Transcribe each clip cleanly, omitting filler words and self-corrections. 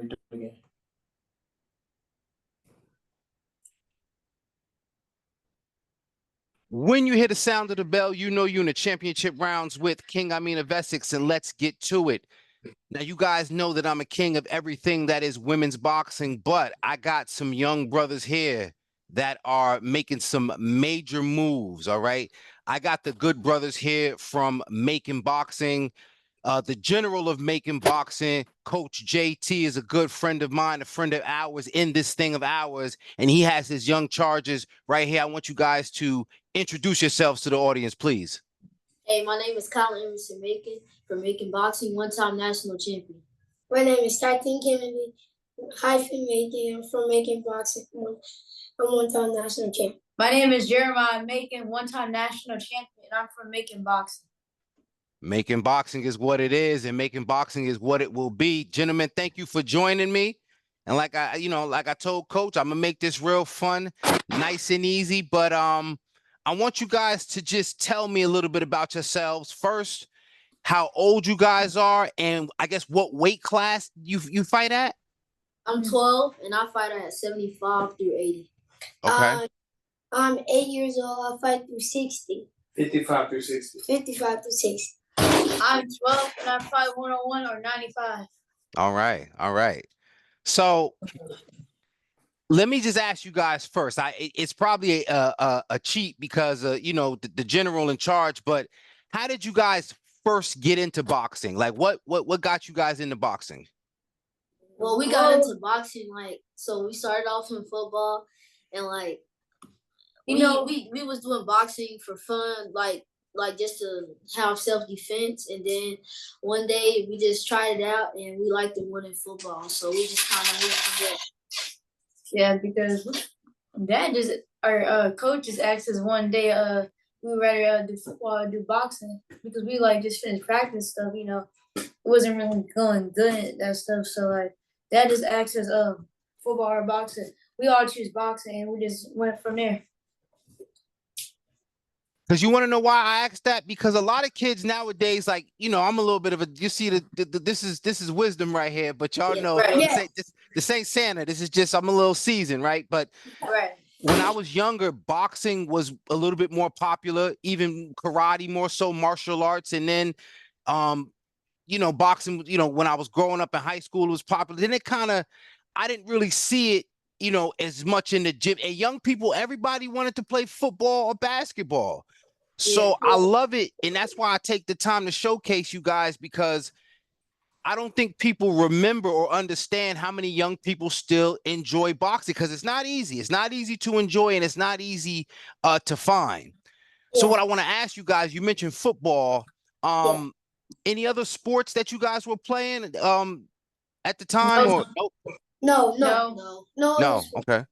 Do it again. When you hear the sound of the bell, you know you're in the championship rounds with King Amin of Essex, and let's get to it. Now, you guys know that I'm a king of everything that is women's boxing, but I got some young brothers here that are making some major moves, all right? I got the good brothers here from Macon Boxing. The general of Macon Boxing, Coach JT, is a good friend of mine, a friend of ours in this thing of ours, and he has his young charges right here. I want you guys to introduce yourselves to the audience, please. Hey, my name is Kylen Emerson-Macon from Macon Boxing, one-time national champion. My name is Kennedy-Macon. I'm from Macon Boxing. I'm one-time national champion. My name is Jeremiah Macon, one-time national champion. I'm from Macon Boxing. Macon Boxing is what it is, and Macon Boxing is what it will be. Gentlemen, thank you for joining me. And like I told Coach, I'm gonna make this real fun, nice and easy. But I want you guys to just tell me a little bit about yourselves. First, how old you guys are, and I guess what weight class you fight at. I'm 12, and I fight at 75 through 80. Okay. I'm 8 years old. I fight through 60. 55 through 60. 55 through 60. I'm 12, and I fight 101 or 95. All right. All right. So let me just ask you guys first. It's probably a cheat because you know, the general in charge, but how did you guys first get into boxing? Like what got you guys into boxing? Well, we got into boxing, so we started off in football, and we was doing boxing for fun, like just to have self-defense. And then one day we just tried it out, and we liked it more than football, so we just kind of went from there. Yeah, because our coach just asked us one day, we would rather do football or do boxing, because we just finished practice stuff, you know. It wasn't really going good at that stuff, so Dad just asked us football or boxing. We all choose boxing, and we just went from there. Because you want to know why I asked that? Because a lot of kids nowadays, I'm a little bit of a, you see, this is wisdom right here, but y'all know, right. this ain't Santa. This is just, I'm a little seasoned, right? But right. When I was younger, boxing was a little bit more popular, even karate more so, martial arts. And then, boxing, when I was growing up in high school, it was popular. Then I didn't really see it, as much in the gym. And young people, everybody wanted to play football or basketball. So I love it. And that's why I take the time to showcase you guys, because I don't think people remember or understand how many young people still enjoy boxing, because it's not easy. It's not easy to enjoy, and it's not easy to find. So what I want to ask you guys, you mentioned football. Any other sports that you guys were playing at the time? Or No. Okay.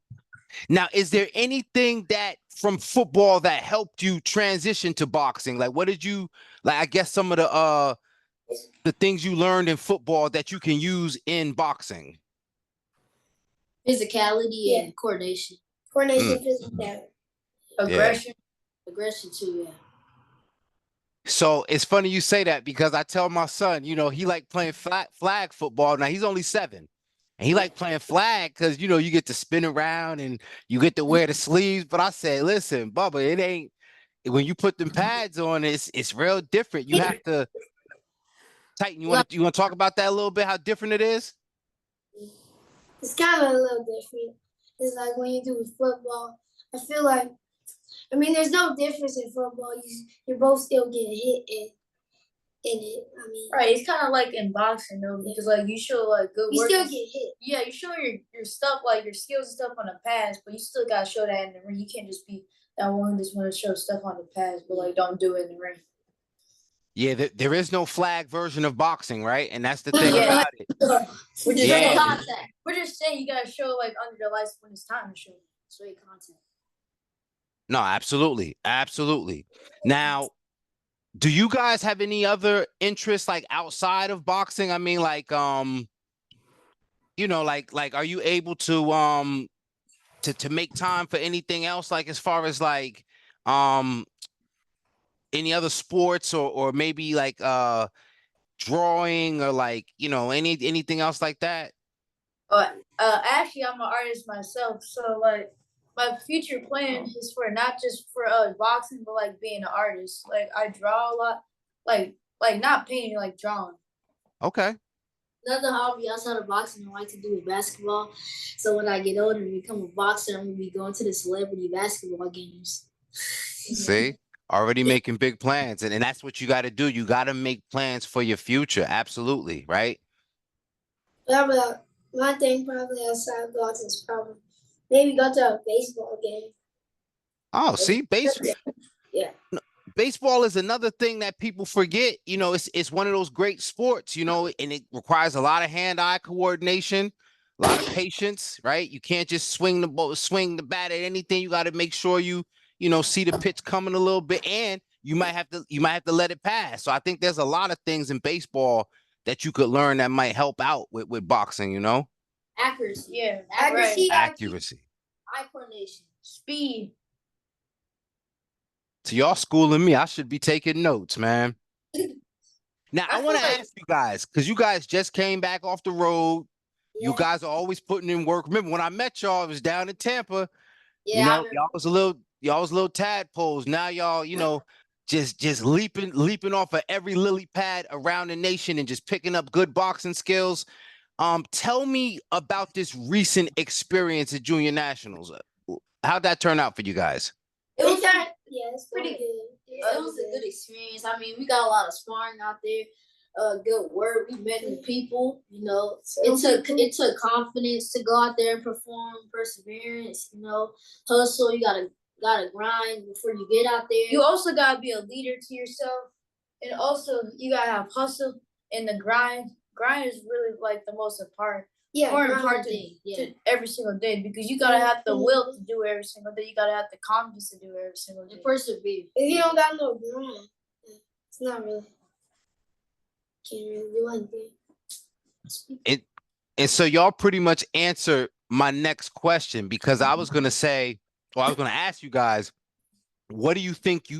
Now, is there anything that from football that helped you transition to boxing? Like, what did you I guess some of the things you learned in football that you can use in boxing? Physicality and coordination. Physicality. Aggression. Aggression too, yeah. So it's funny you say that, because I tell my son, he like playing flag football. Now he's only 7. And he like playing flag because, you get to spin around and you get to wear the sleeves. But I said, listen, Bubba, it ain't, when you put them pads on, it's real different. You have to tighten. You want to talk about that a little bit, how different it is? It's kind of a little different. It's like when you do football, I feel like, there's no difference in football. You're both still getting hit in it. Right, it's kind of like in boxing though, because you show good work. You still get hit. Yeah, you show your stuff, your skills and stuff on the pads, but you still gotta show that in the ring. You can't just be that one just want to show stuff on the pads, but don't do it in the ring. Yeah, there is no flag version of boxing, right? And that's the thing about it. We're just contact. We're just saying you gotta show under the lights when it's time to show straight contact. No, absolutely, absolutely. Now, do you guys have any other interests outside of boxing? Are you able to make time for anything else, as far as any other sports or maybe drawing or anything else like that? Actually, I'm an artist myself, so like my future plan is for not just for boxing, but like being an artist. Like I draw a lot, like not painting, like drawing. Okay. Another hobby outside of boxing I like to do is basketball. So when I get older and become a boxer, I'm gonna be going to the celebrity basketball games. See, already making big plans, and that's what you got to do. You got to make plans for your future. Absolutely, right? But my thing probably outside of boxing is probably maybe go to a baseball game. Oh, see, Yeah. baseball is another thing that people forget. You know, it's one of those great sports, you know, and it requires a lot of hand-eye coordination, a lot of patience, right? You can't just swing the bat at anything. You got to make sure you know, see the pitch coming a little bit, and you might have to let it pass. So I think there's a lot of things in baseball that you could learn that might help out with boxing, you know? Accuracy. Yeah, Accuracy. Eye coordination. speed. So y'all schooling me. I should be taking notes, man. Now, I want to ask you guys, because you guys just came back off the road. Yeah. You guys are always putting in work. Remember, when I met y'all, I was down in Tampa. Yeah, you know, y'all was a little tadpoles. Now y'all, you know, just leaping off of every lily pad around the nation and just picking up good boxing skills. Tell me about this recent experience at Junior Nationals. How'd that turn out for you guys? It was it's pretty good. It was a good experience. I mean, we got a lot of sparring out there. Good work. We met new people. You know, it took confidence to go out there and perform, perseverance. You know, hustle. You gotta grind before you get out there. You also gotta be a leader to yourself, and also you gotta have hustle and the grind. Grind is really like the most important. More important to every single day, because you gotta have the will to do every single day. You gotta have the confidence to do every single day. And persevere. If you don't got no grind, it's not really. Can't really do anything. And so y'all pretty much answered my next question, because I was gonna ask you guys, what do you think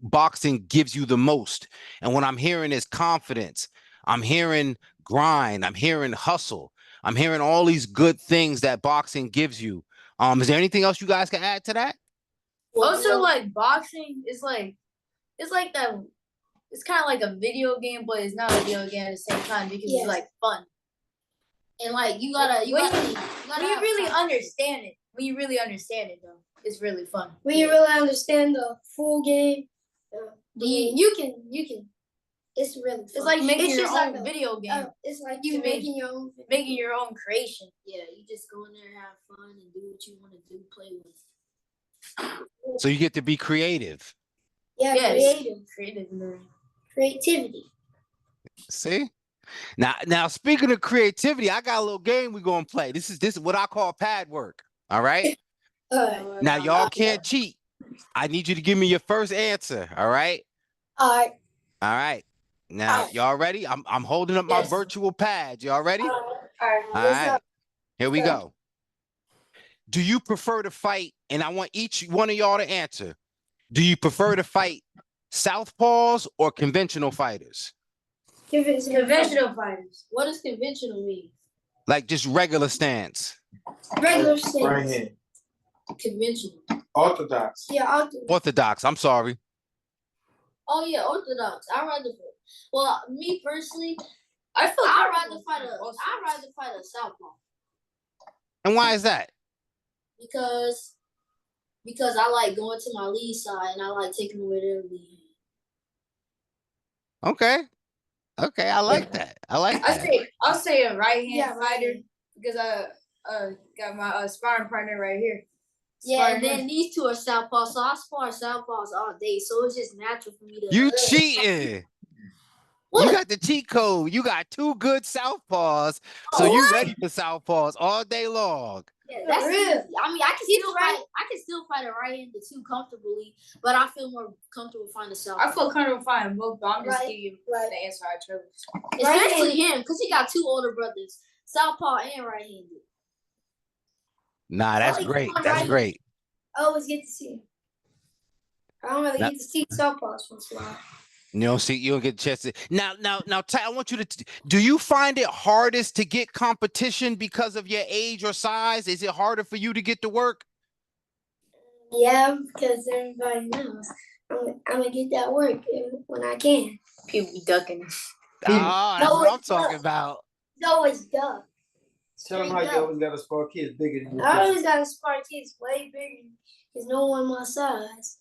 boxing gives you the most? And what I'm hearing is confidence. I'm hearing grind. I'm hearing hustle. I'm hearing all these good things that boxing gives you. Is there anything else you guys can add to that? Also, like boxing is like, it's like that. It's kind of like a video game, but it's not a video game at the same time, because it's like fun. And like you gotta when you really understand it. When you really understand it, though, it's really fun. When you really understand the full game, you can. It's really fun. It's like making your own video game. It's like you making your own creation. Yeah, you just go in there, have fun, and do what you want to do, play with. So you get to be creative. Yeah, creativity. See? Now speaking of creativity, I got a little game we're gonna play. This is what I call pad work. All right. Now y'all can't cheat. I need you to give me your first answer. All right. All right. Now y'all ready? I'm holding up my virtual pad. Y'all ready? All right. Here we go. Do you prefer to fight? And I want each one of y'all to answer. Do you prefer to fight southpaws or conventional fighters? Conventional fighters. What does conventional mean? Like just regular stance. Regular stance. Right hand. Conventional. Orthodox. Yeah, orthodox. I'm sorry. Oh yeah, orthodox. Well, me personally, I'd rather fight a southpaw. And why is that? Because I like going to my lead side and I like taking away their lead. Okay, I like that. I'll say a right hand fighter, because I got my sparring partner right here. Yeah, and then these two are southpaws, so I spar southpaws all day, so it's just natural for me to. You cheating? What? You got the cheat code. You got two good southpaws, so you ready for southpaws all day long. Yeah, that's easy. I mean, I can still fight a right-handed too comfortably, but I feel more comfortable fighting a southpaw. I feel comfortable fighting both, but I'm just giving you the answer I chose. Especially him, because he got two older brothers, southpaw and right-handed. Nah, that's great. That's great. I always get to see him. I don't really get to see southpaws once in a while. You don't get a chance to now, Ty, I want you to do you find it hardest to get competition because of your age or size? Is it harder for you to get to work? Yeah, because everybody knows I'm gonna get that work when I can. People be ducking. Ah, that's what I'm talking about. It's always duck. Tell them how you always got to spar kids bigger than you. I always got to spar kids way bigger because no one my size.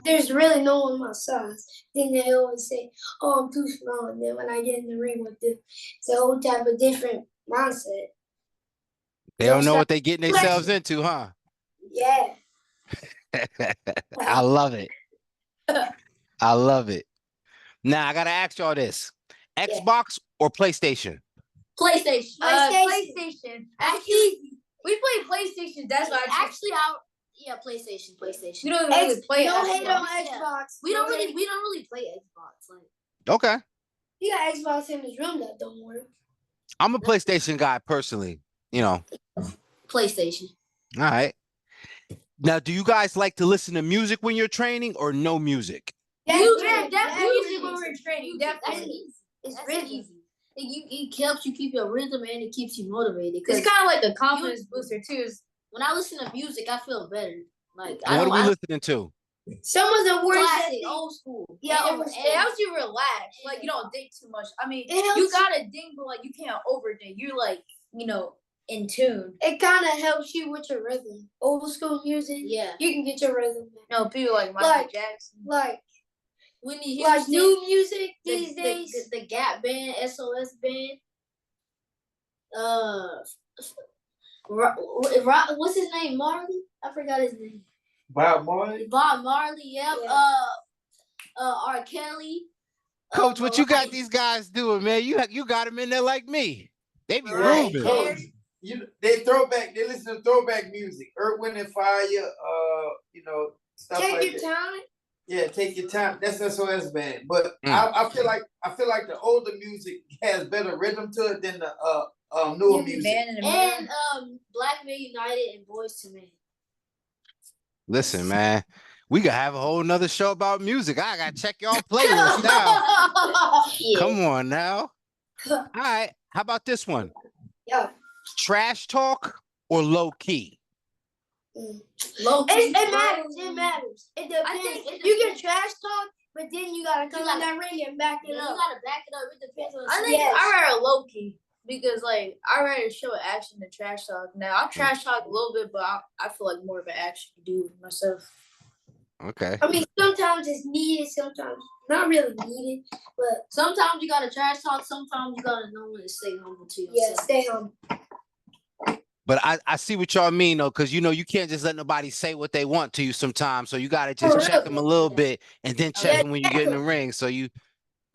There's really no one my size. Then they always say, "Oh, I'm too small." And then when I get in the ring with them, it's a whole type of different mindset. They don't know what they're getting themselves into, huh? Yeah. I love it. I love it. Now I gotta ask y'all this: Xbox or PlayStation? PlayStation. PlayStation. Actually, We play PlayStation. That's why PlayStation. You don't really play. Don't hate on Yeah. Xbox. We don't really play Xbox. Like, Okay. You got Xbox in his room that don't work. I'm a PlayStation guy personally, you know. PlayStation. All right. Now, do you guys like to listen to music when you're training or no music? Definitely when we're training. That's Definitely. easy. That's easy. It helps you keep your rhythm and it keeps you motivated. It's kind of like a confidence booster too. When I listen to music, I feel better. Like, What are we listening to? Some of the words that classic, old school. Yeah, It helps you relax. Like you don't think too much. I mean, It helps you gotta ding, but like you can't overding. You're like, in tune. it kind of helps you with your rhythm. Old school music, Yeah. you can get your rhythm back. No, people like Michael Like- Jackson. Like Whitney like Houston, new music the- these days. The Gap band, SOS band. What's his name? Marley? I forgot his name. Bob Marley. Bob Marley. Yep. Yeah. R. Kelly. Coach, what you got these guys doing, man? You got them in there like me. They be Right. grooving. Coach, they listen to throwback music. Earth, Wind and Fire, stuff Take like your that. time. Yeah, take your time. That's SOS band. But Mm. I feel like the older music has better rhythm to it than the newer music. Man in the And mirror. Black Men United and Boys to Men. Listen, man, we gotta have a whole nother show about music. I gotta check y'all playlist now. Yeah. Come on now. All right. How about this one? Yeah. Trash talk or low key? Low key. It matters. It matters. It depends. I think you can trash talk, but then you gotta come in that ring and back it You up. gotta back it up. It depends on the I think Yes. I rather low key because like I rather show action than trash talk. Now I trash talk a little bit, but I feel like more of an action dude myself. Okay. I mean, sometimes it's needed, sometimes not really needed, but Sometimes you gotta trash talk. Sometimes you gotta know when to stay humble to yourself. yeah, stay home. But I see what y'all mean though, because you can't just let nobody say what they want to you sometimes. So you gotta just check them a little bit and then check them when you get in the ring. So you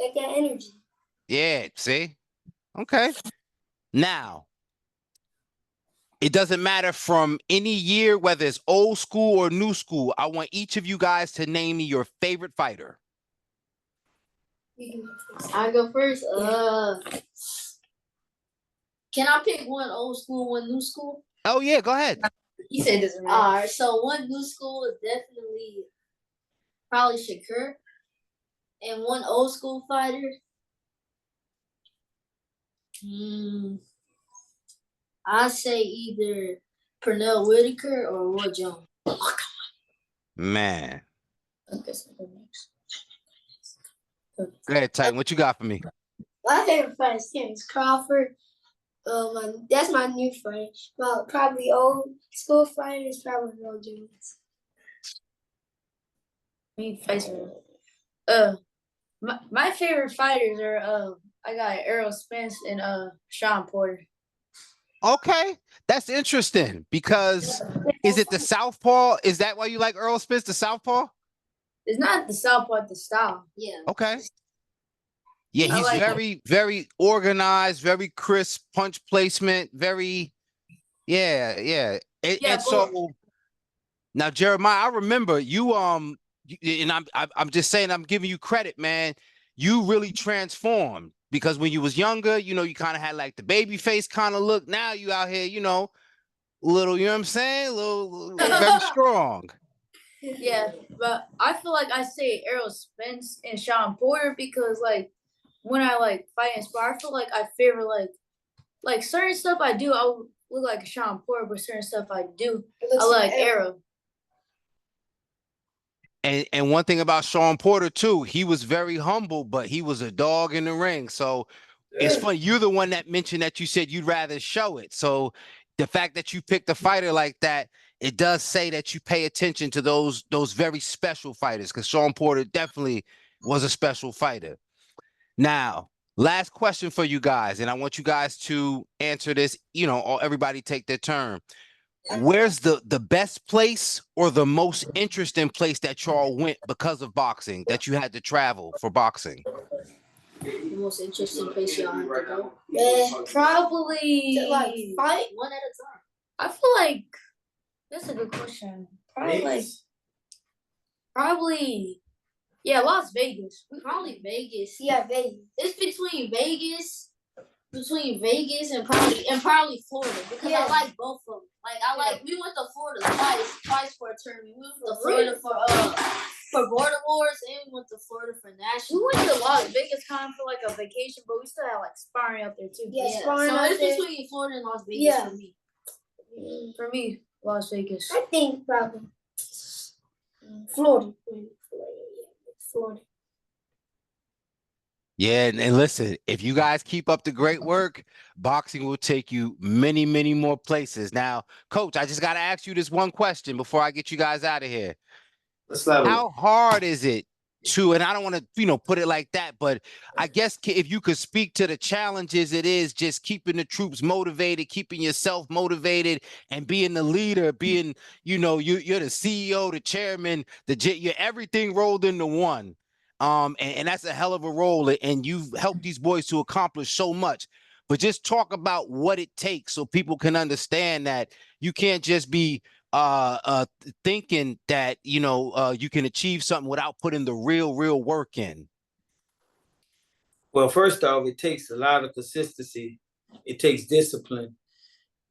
Take that energy. yeah, see? Okay. Now, it doesn't matter from any year, whether it's old school or new school. I want each of you guys to name me your favorite fighter. You can go first. I go first. Can I pick one old school, one new school? Oh yeah, go ahead. He said it doesn't matter. All right. So one new school is definitely probably Shakur, and one old school fighter. I say either Pernell Whitaker or Roy Jones. Man. Okay, so go next. Go ahead, Titan. What you got for me? My favorite fighter is Terrence Crawford. That's my new fighter. Well, probably old school fighter is probably Roy Jones. Me face my favorite fighters are I got Errol Spence and Sean Porter. Okay, that's interesting because is it the southpaw? Is that why you like Earl Spence, the southpaw? It's not the southpaw, the style. Yeah. Okay. Yeah, I he's like very, very organized, very crisp punch placement, very, yeah. And so now, Jeremiah, I remember you, and I'm just saying, I'm giving you credit, man. You really transformed because when you was younger, you kind of had like the baby face kind of look. Now you out here, little, you know what I'm saying? A little very strong. Yeah, but I feel like I say Errol Spence and Sean Porter because like when I like fight and spar, I feel like I favor like certain stuff I do, I would look like Sean Porter, but certain stuff I do, I look like Errol. And one thing about Sean Porter too, he was very humble, but he was a dog in the ring. So it's funny. You're the one that mentioned that you said you'd rather show it. So the fact that you picked a fighter like that, it does say that you pay attention to those very special fighters, because Sean Porter definitely was a special fighter. Now, last question for you guys, and I want you guys to answer this, or everybody take their turn. Where's the best place or the most interesting place that y'all went because of boxing, that you had to travel for boxing? The most interesting place y'all had to go? Probably To like fight one at a time. I feel like that's a good question. Probably yeah, Las Vegas. Probably Vegas. Yeah, Vegas. It's between Vegas and probably Florida, because I like both of them. Like we went to Florida twice for a tournament. We went to Florida for Border Wars, and we went to Florida for national. We went to Las Vegas kind of for like a vacation, but we still had like sparring up there too. Yeah, so it's between Florida and Las Vegas for me. For me, Las Vegas. I think probably Florida. Florida. Yeah, and listen, if you guys keep up the great work, boxing will take you many, many more places. Now, Coach, I just got to ask you this one question before I get you guys out of here. How hard is it to, and I don't want to, put it like that, but I guess if you could speak to the challenges it is just keeping the troops motivated, keeping yourself motivated, and being the leader, being, you're the CEO, the chairman, you're everything rolled into one. And that's a hell of a role, and you've helped these boys to accomplish so much. But just talk about what it takes so people can understand that you can't just be thinking that you can achieve something without putting the real work in. Well, first off, it takes a lot of consistency. It takes discipline.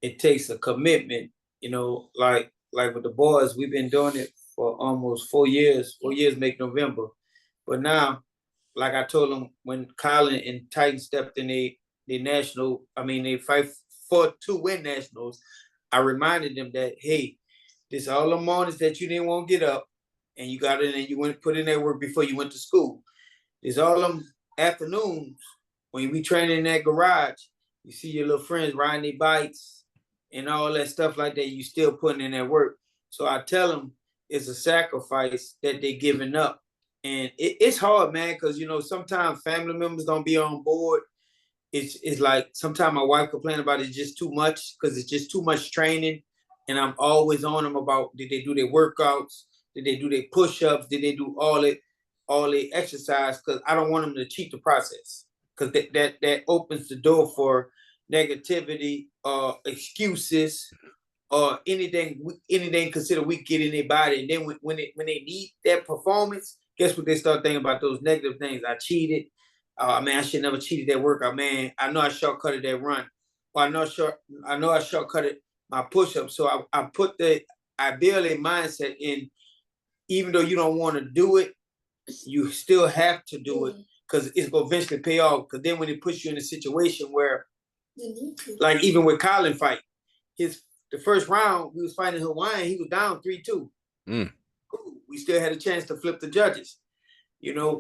It takes a commitment. Like with the boys, we've been doing it for almost 4 years. 4 years make November. But now, like I told them, when Kylen and Titan stepped in they fight for 2 win nationals, I reminded them that, hey, this all the mornings that you didn't want to get up, and you got in and you went put in that work before you went to school. There's all them afternoons when we train in that garage, you see your little friends riding their bikes and all that stuff like that, you still putting in that work. So I tell them it's a sacrifice that they're giving up. And it's hard, man, because, sometimes family members don't be on board. It's like sometimes my wife complains about it's just too much, because it's just too much training. And I'm always on them about, did they do their workouts? Did they do their push-ups? Did they do all the exercise? Because I don't want them to cheat the process, because that opens the door for negativity, excuses, or anything considered weak get in their body. And then when they need that performance, guess what they start thinking about? Those negative things. I cheated. I should never cheated that workout. Man, I know I shortcutted that run. Or I know I shortcutted my push-up. So I build a mindset in, even though you don't want to do it, you still have to do it, because it's going to eventually pay off. Because then when it puts you in a situation where, like even with Kylen fight, the first round, we was fighting Hawaiian, he was down 3-2. We still had a chance to flip the judges.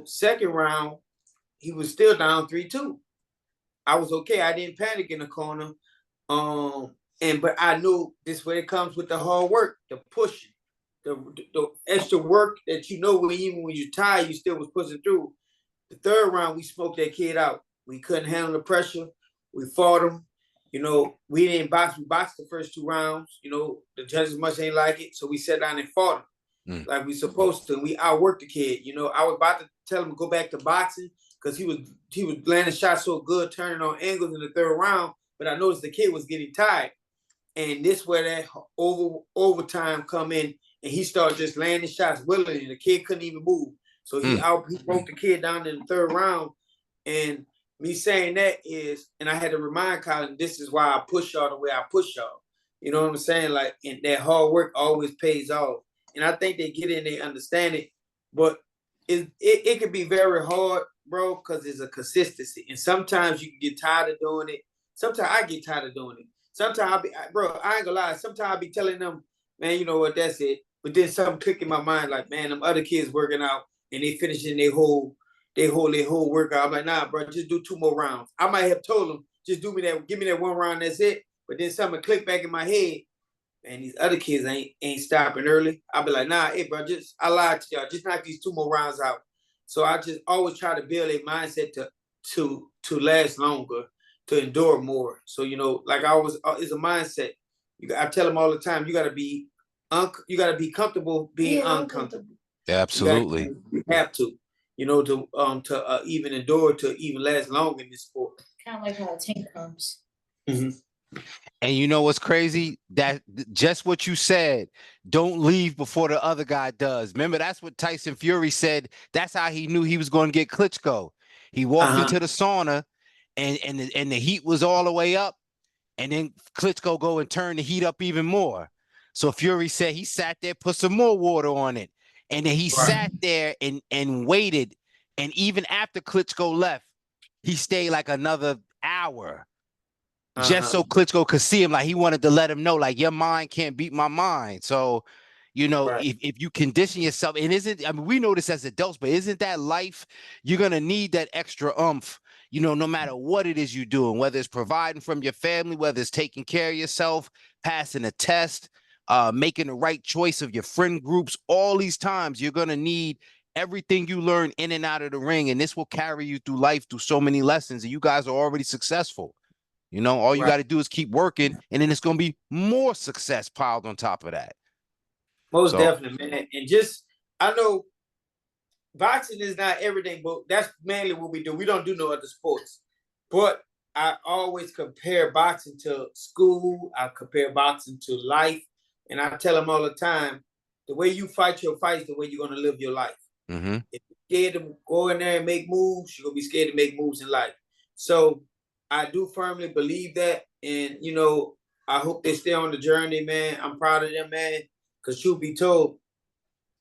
Second round, he was still down 3-2. I was okay. I didn't panic in the corner. But I knew this way it comes with the hard work, the pushing, the extra work that even when you're tired, you still was pushing through. The third round, we smoked that kid out. We couldn't handle the pressure. We fought him. We didn't box. We boxed the first 2 rounds. The judges much ain't like it, so we sat down and fought him like we supposed to. And we outworked the kid. I was about to tell him to go back to boxing, because he was landing shots so good, turning on angles in the third round. But I noticed the kid was getting tired, and this where that overtime come in, and he started just landing shots willingly, and the kid couldn't even move. So he broke the kid down in the third round. And me saying that is, and I had to remind Kylen, this is why I push y'all the way I push y'all. You know what I'm saying? Like, and that hard work always pays off. and I think they get in, they understand it, but it can be very hard, bro, because it's a consistency. And sometimes you can get tired of doing it. Sometimes I get tired of doing it. Sometimes I ain't gonna lie, sometimes I be telling them, man, you know what, that's it. But then something click in my mind, like, man, them other kids working out and they finishing their whole workout. I'm like, nah, bro, just do 2 more rounds. I might have told them, just give me that 1 round, that's it. But then something click back in my head, and these other kids ain't stopping early. I'll be like, nah, hey, bro, I lied to y'all. Just knock these 2 more rounds out. So I just always try to build a mindset to last longer, to endure more. So, you know, like it's a mindset. I tell them all the time, you gotta be comfortable being uncomfortable. Absolutely. You have to, you know, to even endure, to even last long in this sport. Kind of like how a tank comes. Mm-hmm. And you know what's crazy? That just what you said, don't leave before the other guy does. Remember, that's what Tyson Fury said. That's how he knew he was going to get Klitschko. He walked into the sauna and the heat was all the way up. And then Klitschko go and turn the heat up even more. So Fury said he sat there, put some more water on it. And then he sat there and waited. And even after Klitschko left, he stayed like another hour. Just so Klitschko could see him, like he wanted to let him know, like, your mind can't beat my mind. So, you know, if you condition yourself, I mean, we know this as adults, but isn't that life? You're going to need that extra oomph, you know, no matter what it is you're doing, whether it's providing from your family, whether it's taking care of yourself, passing a test, making the right choice of your friend groups. All these times you're going to need everything you learn in and out of the ring. And this will carry you through life, through so many lessons. And you guys are already successful. You know, all you got to do is keep working, and then it's going to be more success piled on top of that. Most definitely, man. And I know boxing is not everything, but that's mainly what we do. We don't do no other sports. But I always compare boxing to school. I compare boxing to life. And I tell them all the time, the way you fight your fight is the way you're going to live your life. Mm-hmm. If you're scared to go in there and make moves, you're going to be scared to make moves in life. So I do firmly believe that. And, you know, I hope they stay on the journey, man. I'm proud of them, man. Because truth be told,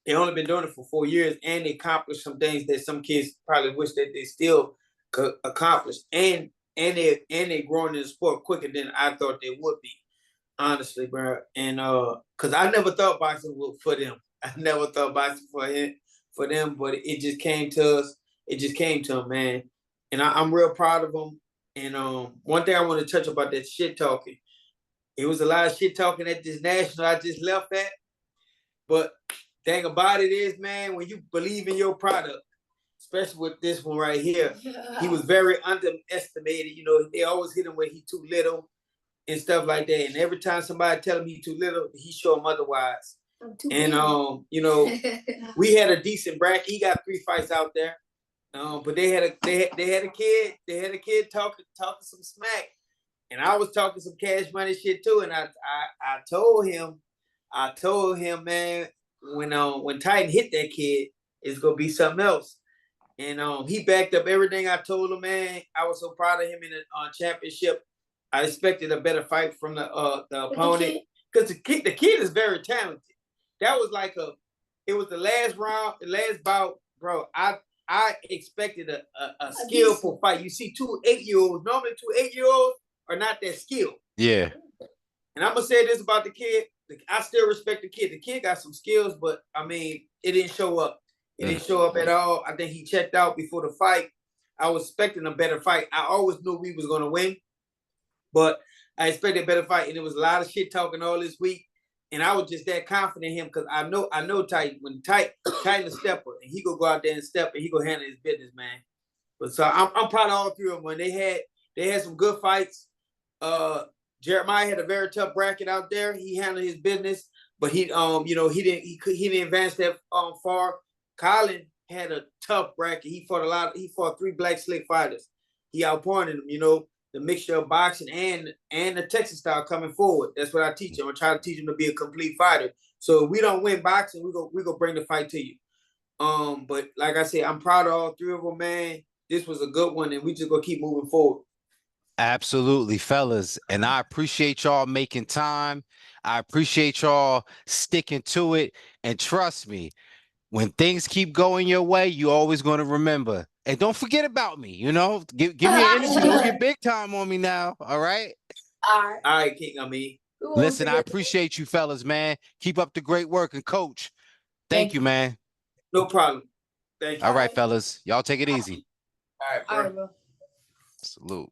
they only been doing it for 4 years, and they accomplished some things that some kids probably wish that they still could accomplish. And they're growing in the sport quicker than I thought they would be, honestly, bro. And because I never thought boxing would for them. I never thought boxing for them, but it just came to us. It just came to them, man. And I'm real proud of them. And one thing I want to touch about that shit talking. It was a lot of shit talking at this national I just left at. But thing about it is, man, when you believe in your product, especially with this one right here, he was very underestimated. You know, they always hit him when he too little and stuff like that. And every time somebody tell him he too little, he show him otherwise. And you know, we had a decent bracket. He got 3 fights out there. But they had a kid talking some smack, and I was talking some cash money shit too. And I told him, man, when Titan hit that kid, it's gonna be something else. And he backed up everything I told him, man. I was so proud of him in the championship. I expected a better fight from the opponent because the kid is very talented. That was like it was the last round, the last bout, bro. I expected a skillful fight. You see 2 8-year-olds. Normally 2 8-year-olds are not that skilled. Yeah. And I'm going to say this about the kid. I still respect the kid. The kid got some skills, but, I mean, it didn't show up. It didn't show up at all. I think he checked out before the fight. I was expecting a better fight. I always knew we was going to win, but I expected a better fight. And there was a lot of shit talking all this week. And I was just that confident in him because I know Titan. When Titan a stepper, and he go out there and step, and he go handle his business, man. But so I'm proud of all 3 of them. When they had some good fights. Jeremiah had a very tough bracket out there. He handled his business, but he didn't advance that far. Kylen had a tough bracket. He fought 3 black slick fighters. He outpointed them, you know. The mixture of boxing and the Texas style coming forward. That's what I teach him. I try to teach him to be a complete fighter. So if we don't win boxing, we go bring the fight to you. But like I said, I'm proud of all 3 of them, man. This was a good one, and we just gonna keep moving forward. Absolutely, fellas. And I appreciate y'all making time. I appreciate y'all sticking to it. And trust me, when things keep going your way, you always going to remember. And don't forget about me, you know? Give me your energy. Don't get big time on me now. All right? All right. All right, King Amin. Listen, I appreciate you fellas, man. Keep up the great work. And coach, thank you, man. No problem. Thank you. All right, fellas. Y'all take it easy. All right, bro. All right, bro. Salute.